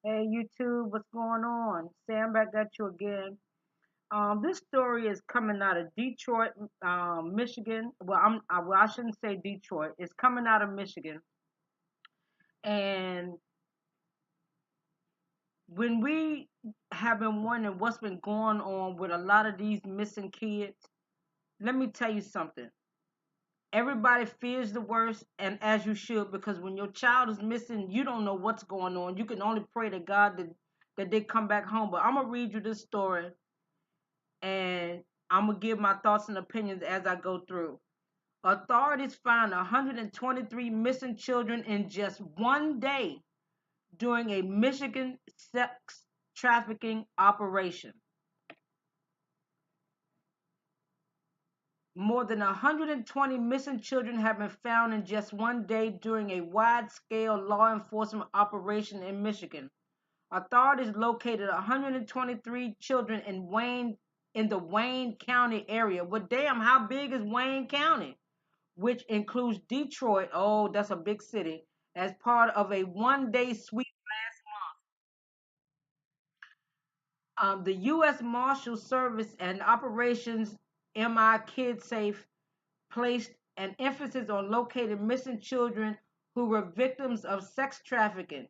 Hey YouTube, what's going on? Sam back at you again. This story is coming out of Detroit, Michigan. I shouldn't say Detroit. It's coming out of Michigan. And when we have been wondering what's been going on with a lot of these missing kids, let me tell you something. Everybody fears the worst, and as you should, because when your child is missing, you don't know what's going on. You can only pray to God that they come back home. But I'm gonna read you this story, and I'm gonna give my thoughts and opinions as I go through. Authorities found 123 missing children in just one day during a Michigan sex trafficking operation. More than 120 missing children have been found in just one day during a wide-scale law enforcement operation in Michigan. Authorities located 123 children in the Wayne County area. Well, damn, how big is Wayne County? Which includes Detroit. Oh, that's a big city. As part of a one-day sweep last month, the U.S. Marshal Service and Operations MI Kid Safe placed an emphasis on locating missing children who were victims of sex trafficking.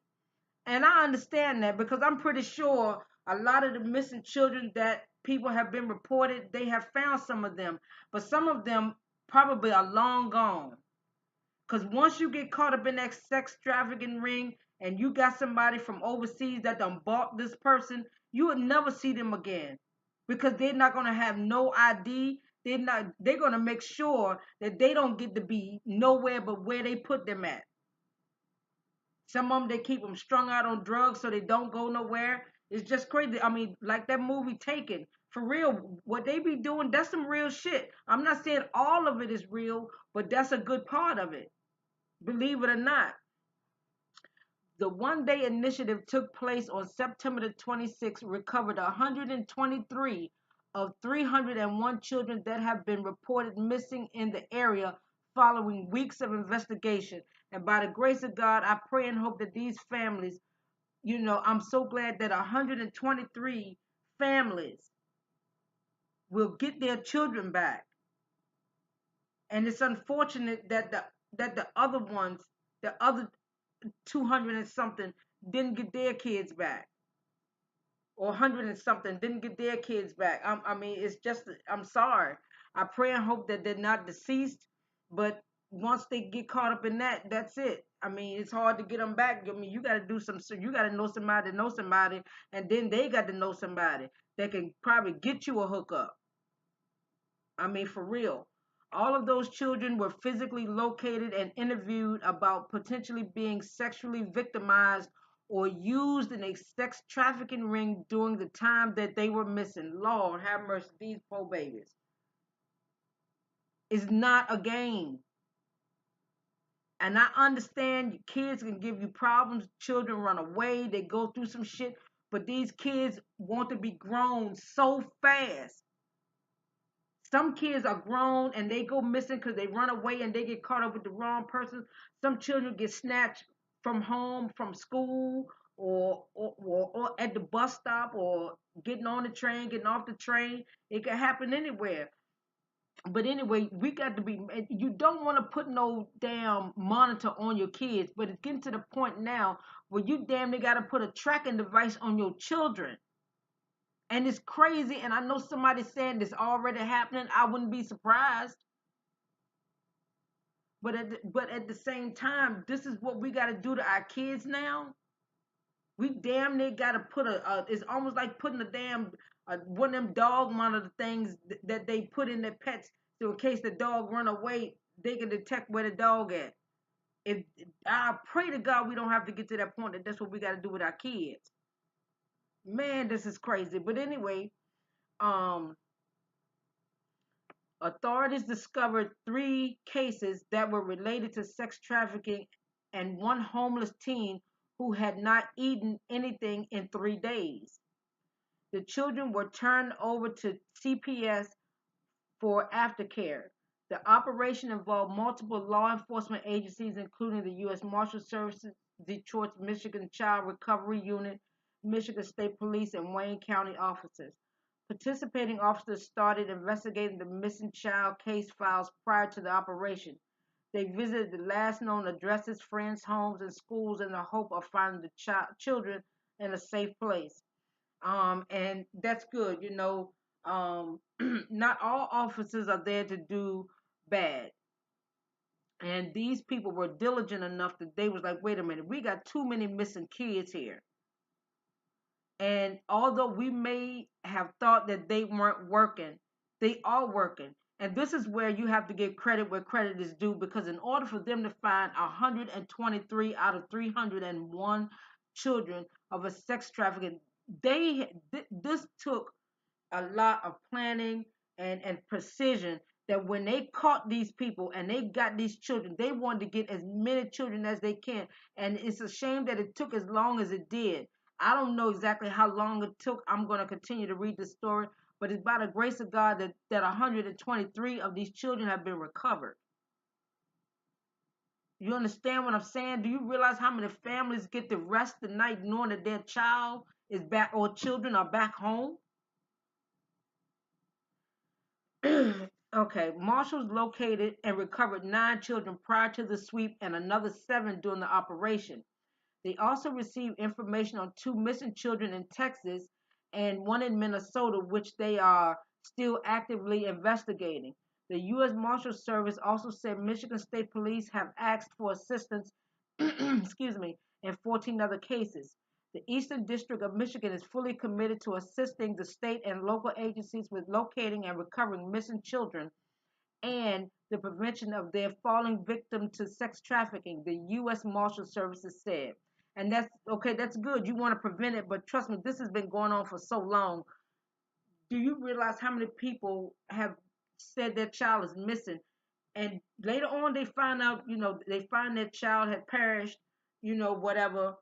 And I understand that because I'm pretty sure a lot of the missing children that people have been reported, they have found some of them, but some of them probably are long gone. Because once you get caught up in that sex trafficking ring and you got somebody from overseas that done bought this person, you would never see them again because they're not going to have no ID. They're going to make sure that they don't get to be nowhere but where they put them at. Some of them, they keep them strung out on drugs so they don't go nowhere. It's just crazy. I mean, like that movie Taken. For real, what they be doing, that's some real shit. I'm not saying all of it is real, but that's a good part of it. Believe it or not. The one day initiative took place on September the 26th, recovered 123 of 301 children that have been reported missing in the area following weeks of investigation. And by the grace of God, I pray and hope that these families, I'm so glad that 123 families will get their children back. And it's unfortunate that the other ones, the other 200 and something, didn't get their kids back, or 100 and something didn't get their kids back. I mean, it's just, I'm sorry. I pray and hope that they're not deceased, but once they get caught up in that, that's it. I mean, it's hard to get them back. I mean, you got to do some, so you got to know somebody to know somebody, and then they got to know somebody that can probably get you a hookup. I mean, for real. All of those children were physically located and interviewed about potentially being sexually victimized or used in a sex trafficking ring during the time that they were missing. Lord have mercy, these poor babies. It's not a game. And I understand kids can give you problems, children run away, they go through some shit, but these kids want to be grown so fast. Some kids are grown and they go missing because they run away and they get caught up with the wrong person. Some children get snatched from home, from school, or at the bus stop, or getting on the train, getting off the train. It can happen anywhere. But anyway, we got to be, you don't want to put no damn monitor on your kids, but it's getting to the point now where you damn near got to put a tracking device on your children. And it's crazy. And I know somebody's saying this already happening. I wouldn't be surprised. But at the same time, this is what we got to do to our kids now. We damn near got to put it's almost like putting a damn, one of them dog monitor things that they put in their pets, so in case the dog run away, they can detect where the dog at. If I pray to God we don't have to get to that point, that's what we got to do with our kids. Man, this is crazy. But anyway, um, authorities discovered three cases that were related to sex trafficking and one homeless teen who had not eaten anything in 3 days. The children were turned over to CPS for aftercare. The operation involved multiple law enforcement agencies, including the U.S. Marshal Service, Detroit's Michigan Child Recovery Unit, Michigan State Police, and Wayne County officers. Participating officers started investigating the missing child case files prior to the operation. They visited the last known addresses, friends' homes, and schools in the hope of finding the children in a safe place. And that's good. Not all officers are there to do bad. And these people were diligent enough that they was like, wait a minute, we got too many missing kids here. And although we may have thought that they weren't working, they are working. And this is where you have to give credit where credit is due, because in order for them to find 123 out of 301 children of a sex trafficking, this took a lot of planning and precision, that when they caught these people and they got these children, they wanted to get as many children as they can. And it's a shame that it took as long as it did. I don't know exactly how long it took. I'm going to continue to read the story, but it's by the grace of God that 123 of these children have been recovered. You understand what I'm saying? Do you realize how many families get to rest the night knowing that their child is back, or children are back home? Okay, marshals located and recovered 9 children prior to the sweep and another 7 during the operation. They also received information on 2 missing children in Texas and 1 in Minnesota, which they are still actively investigating. The U.S. Marshal Service also said Michigan State Police have asked for assistance excuse me, in 14 other cases. The Eastern District of Michigan is fully committed to assisting the state and local agencies with locating and recovering missing children and the prevention of their falling victim to sex trafficking, the U.S. Marshal Services said. And that's okay, that's good. You want to prevent it, but trust me, this has been going on for so long. Do you realize how many people have said their child is missing? And later on, they find out, they find that child had perished, whatever,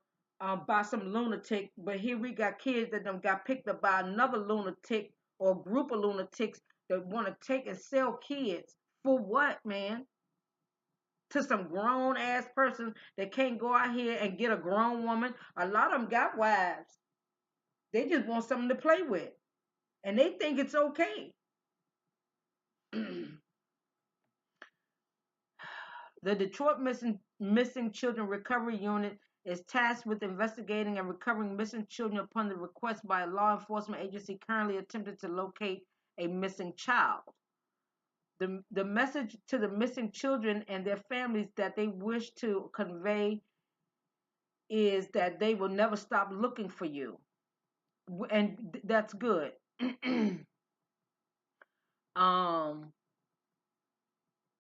by some lunatic. But here we got kids that got picked up by another lunatic or group of lunatics that want to take and sell kids. For what, man? To some grown ass person that can't go out here and get a grown woman. A lot of them got wives. They just want something to play with, and they think it's okay. The Detroit Missing Children Recovery Unit is tasked with investigating and recovering missing children upon the request by a law enforcement agency currently attempting to locate a missing child. The message to the missing children and their families that they wish to convey is that they will never stop looking for you. And that's good. um,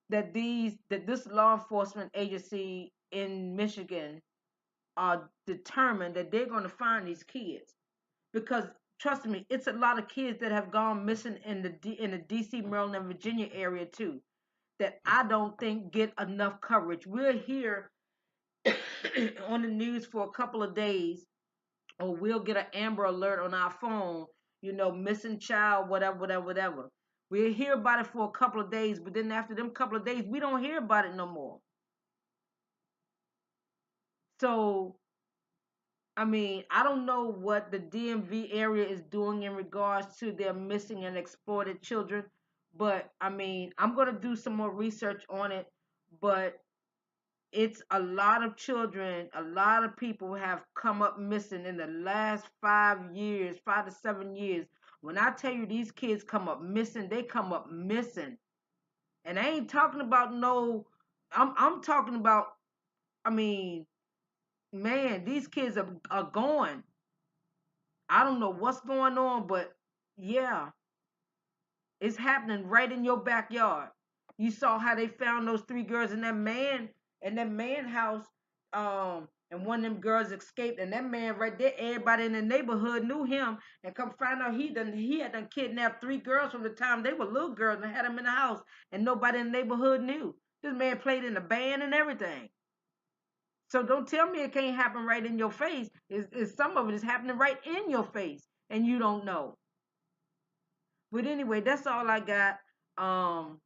that this law enforcement agency in Michigan are determined that they're going to find these kids, because trust me, it's a lot of kids that have gone missing in the DC, Maryland, and Virginia area too, that I don't think get enough coverage. We're here on the news for a couple of days, or we'll get an Amber Alert on our phone, missing child, whatever, whatever, whatever. We'll hear about it for a couple of days, but then after them couple of days, we don't hear about it no more. So I mean, I don't know what the DMV area is doing in regards to their missing and exploited children, but I mean, I'm going to do some more research on it, but it's a lot of children, a lot of people have come up missing in the last 5 years, 5 to 7 years. When I tell you these kids come up missing, they come up missing. And I ain't talking about no, I'm talking about, I mean, man, these kids are gone. I don't know what's going on, but yeah, it's happening right in your backyard. You saw how they found those 3 girls in that man house, and one of them girls escaped, and that man right there, everybody in the neighborhood knew him, and come find out he had done kidnapped 3 girls from the time they were little girls and had them in the house, and nobody in the neighborhood knew. This man played in the band and everything. So don't tell me it can't happen right in your face. Some of it is happening right in your face, and you don't know. But anyway, that's all I got. Um,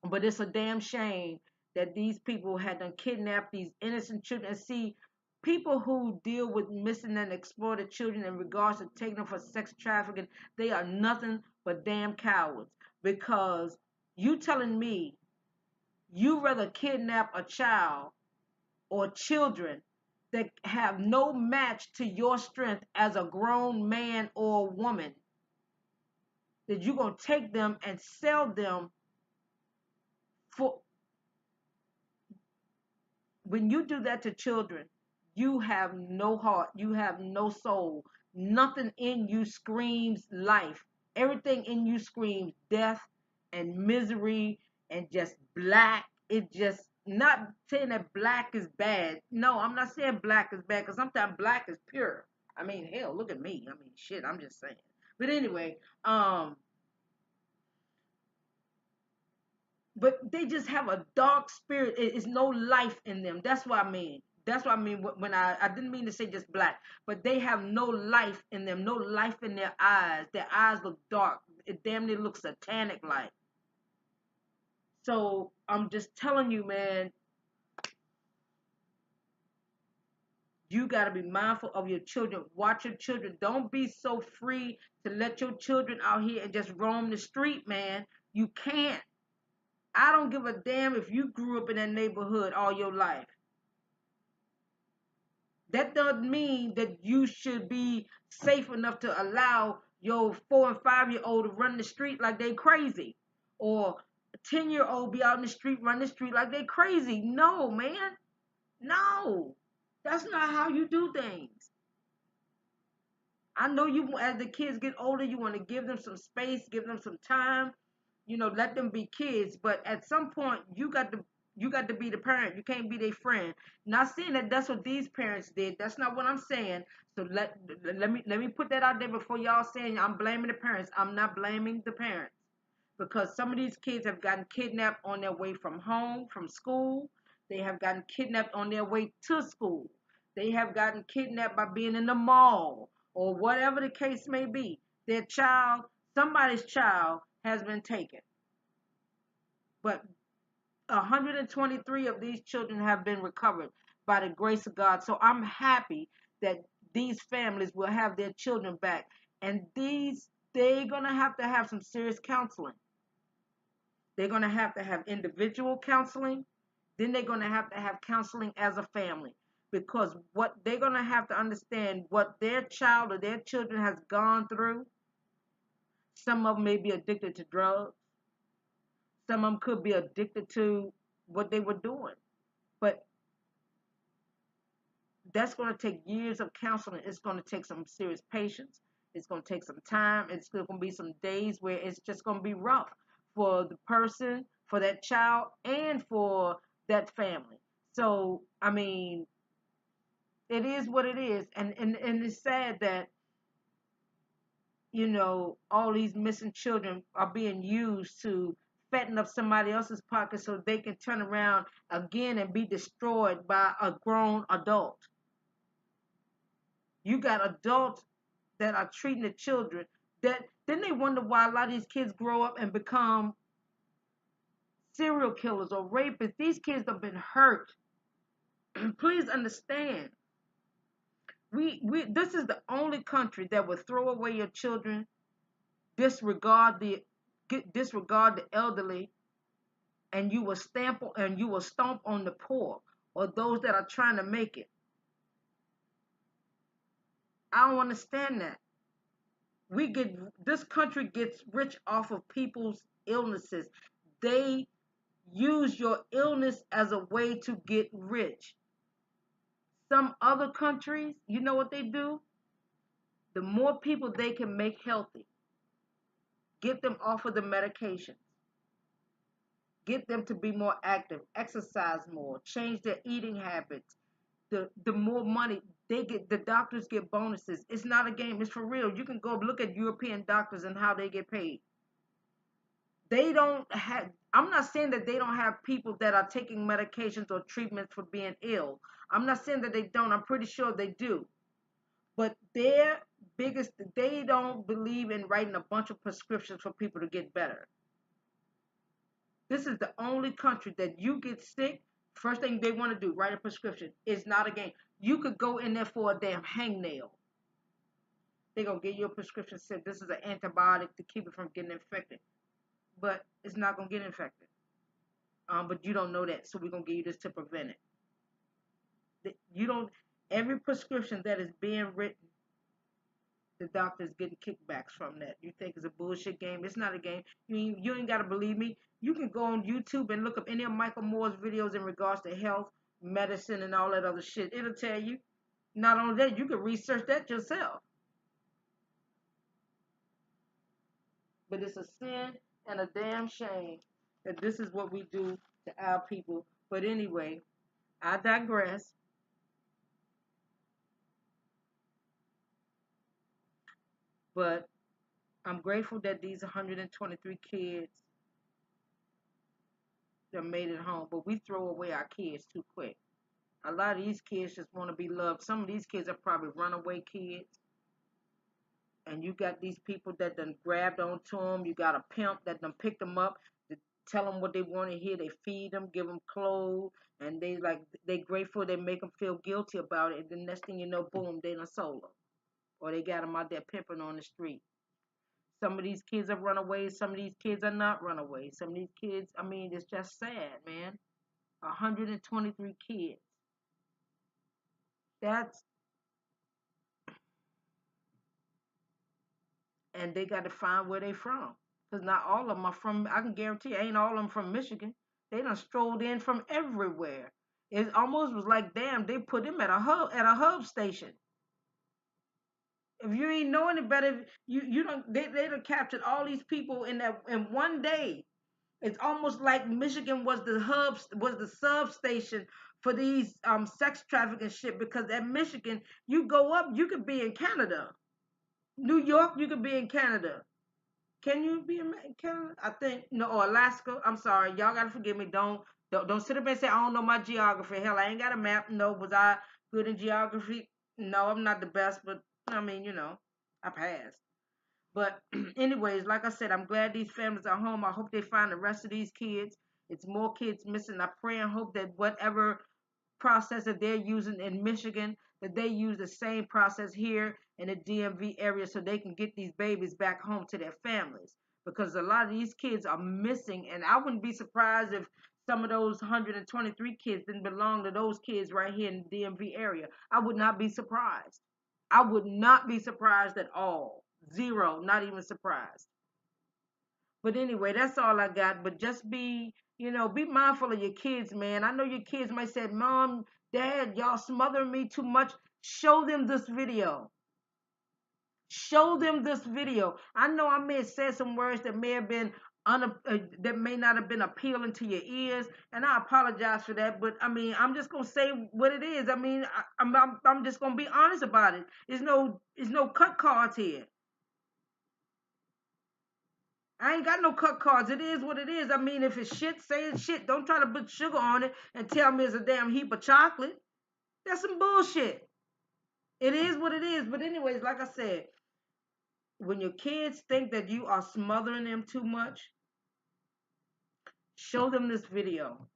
but it's a damn shame that these people had done kidnapped these innocent children. And see, people who deal with missing and exploited children in regards to taking them for sex trafficking, they are nothing but damn cowards. Because you telling me you rather kidnap a child or children that have no match to your strength as a grown man or woman, that you're going to take them and sell them for. When you do that to children, you have no heart, you have no soul. Nothing in you screams life. Everything in you screams death and misery and just black. It just, not saying that black is bad. No, I'm not saying black is bad, because sometimes black is pure. I mean, hell, look at me. I mean, shit, I'm just saying. But anyway, but they just have a dark spirit. It's no life in them. That's what I mean. That's what I mean when I didn't mean to say just black, but they have no life in them, no life in their eyes. Their eyes look dark. It damn near looks satanic like. So I'm just telling you, man, you got to be mindful of your children. Watch your children. Don't be so free to let your children out here and just roam the street, man. You can't. I don't give a damn if you grew up in that neighborhood all your life. That doesn't mean that you should be safe enough to allow your 4 and 5 year old to run the street like they crazy, or a 10-year-old be out in the street, run the street like they crazy. No, man. No. That's not how you do things. I know you, as the kids get older, you want to give them some space, give them some time, let them be kids. But at some point, you got to be the parent. You can't be their friend. Not saying that that's what these parents did. That's not what I'm saying. So let me put that out there before y'all saying I'm blaming the parents. I'm not blaming the parents, because some of these kids have gotten kidnapped on their way from home, from school. They have gotten kidnapped on their way to school. They have gotten kidnapped by being in the mall, or whatever the case may be. Their child, somebody's child, has been taken. But 123 of these children have been recovered by the grace of God. So I'm happy that these families will have their children back. And they're going to have some serious counseling. They're going to have individual counseling. Then they're going to have counseling as a family. Because what they're going to have to understand, what their child or their children has gone through. Some of them may be addicted to drugs. Some of them could be addicted to what they were doing. But that's going to take years of counseling. It's going to take some serious patience. It's going to take some time. It's going to be some days where it's just going to be rough for the person, for that child, and for that family. So, I mean, it is what it is. And it's sad that, all these missing children are being used to fatten up somebody else's pocket so they can turn around again and be destroyed by a grown adult. You got adults that are treating the children, that then they wonder why a lot of these kids grow up and become serial killers or rapists. These kids have been hurt. Please understand. We this is the only country that will throw away your children, disregard the elderly, and you will stomp on the poor or those that are trying to make it. I don't understand that. This country gets rich off of people's illnesses. They use your illness as a way to get rich. Some other countries, you know what they do? The more people they can make healthy, get them off of the medication, get them to be more active, exercise more, change their eating habits. The more money they get, the doctors get bonuses. It's not a game, it's for real. You can go look at European doctors and how they get paid. They don't have, I'm not saying that they don't have people that are taking medications or treatments for being ill. I'm not saying that they don't. I'm pretty sure they do. But they don't believe in writing a bunch of prescriptions for people to get better. This is the only country that you get sick, first thing they want to do, write a prescription. It's not a game. You could go in there for a damn hangnail. They're going to give you a prescription, said this is an antibiotic to keep it from getting infected. But it's not going to get infected. But you don't know that, so we're going to give you this to prevent it. You don't, every prescription that is being written, the doctor's getting kickbacks from that. You think it's a bullshit game. It's not a game. You ain't got to believe me. You can go on YouTube and look up any of Michael Moore's videos in regards to health, medicine, and all that other shit. It'll tell you. Not only that, you can research that yourself. But it's a sin and a damn shame that this is what we do to our people. But anyway, I digress. But I'm grateful that these 123 kids that made it home. But we throw away our kids too quick. A lot of these kids just want to be loved. Some of these kids are probably runaway kids. And you got these people that done grabbed onto them. You got a pimp that done picked them up to tell them what they want to hear. They feed them, give them clothes, and they grateful. They make them feel guilty about it. And the next thing you know, boom, they done sold them, or they got them out there pimping on the street. Some of these kids are runaways. Some of these kids are not runaways. Some of these kids, I mean, it's just sad, man. 123 kids. That's and they got to find where they from. Because not all of them are from, I can guarantee you, ain't all of them from Michigan. They done strolled in from everywhere. It almost was like, damn, they put them at a hub station. If you ain't know any better, you don't they done captured all these people in one day. It's almost like Michigan was the substation for these sex trafficking shit, because at Michigan, you go up, you could be in Canada. New York, you could be in Canada. Can you be in Canada? I think no, or Alaska. I'm sorry, y'all gotta forgive me. Don't sit up and say I don't know my geography. Hell, I ain't got a map. No, was I good in geography? No, I'm not the best, but I mean, I passed. But anyways, like I said, I'm glad these families are home. I hope they find the rest of these kids. It's more kids missing. I pray and hope that whatever process that they're using in Michigan, that they use the same process here in the DMV area so they can get these babies back home to their families. Because a lot of these kids are missing, and I wouldn't be surprised if some of those 123 kids didn't belong to those kids right here in the DMV area. I would not be surprised. I would not be surprised at all. Zero, not even surprised. But anyway, that's all I got. But just be mindful of your kids, man. I know your kids might say, Mom, Dad, y'all smothering me too much. Show them this video. Show them this video. I know I may have said some words that may have been that may not have been appealing to your ears, and I apologize for that. But I mean, I'm just gonna say what it is. I mean, I'm just gonna be honest about it. There's no cut cards here. I ain't got no cut cards. It is what it is. I mean, if it's shit, say it's shit. Don't try to put sugar on it and tell me it's a damn heap of chocolate. That's some bullshit. It is what it is. But anyways, like I said, when your kids think that you are smothering them too much, show them this video.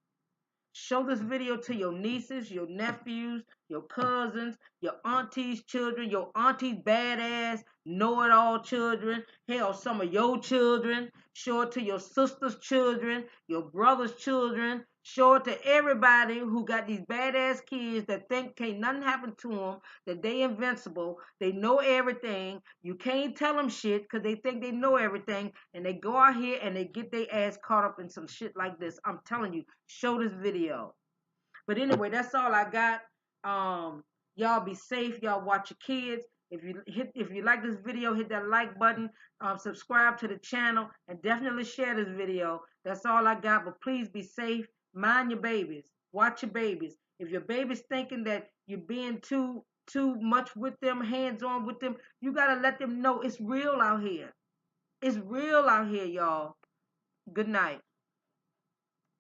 Show this video to your nieces, your nephews, your cousins, your auntie's children, your auntie's badass, know-it-all children, hell, some of your children. Show it to your sister's children, your brother's children. Show it to everybody who got these badass kids that think can't nothing happen to them, that they invincible, they know everything. You can't tell them shit because they think they know everything, and they go out here and they get their ass caught up in some shit like this. I'm telling you, show this video. But anyway, that's all I got. Y'all be safe. Y'all watch your kids. If you like this video, hit that like button. Subscribe to the channel, and definitely share this video. That's all I got. But please be safe. Mind your babies. Watch your babies. If your baby's thinking that you're being too much with them, hands on with them, you gotta let them know it's real out here. It's real out here, y'all. Good night.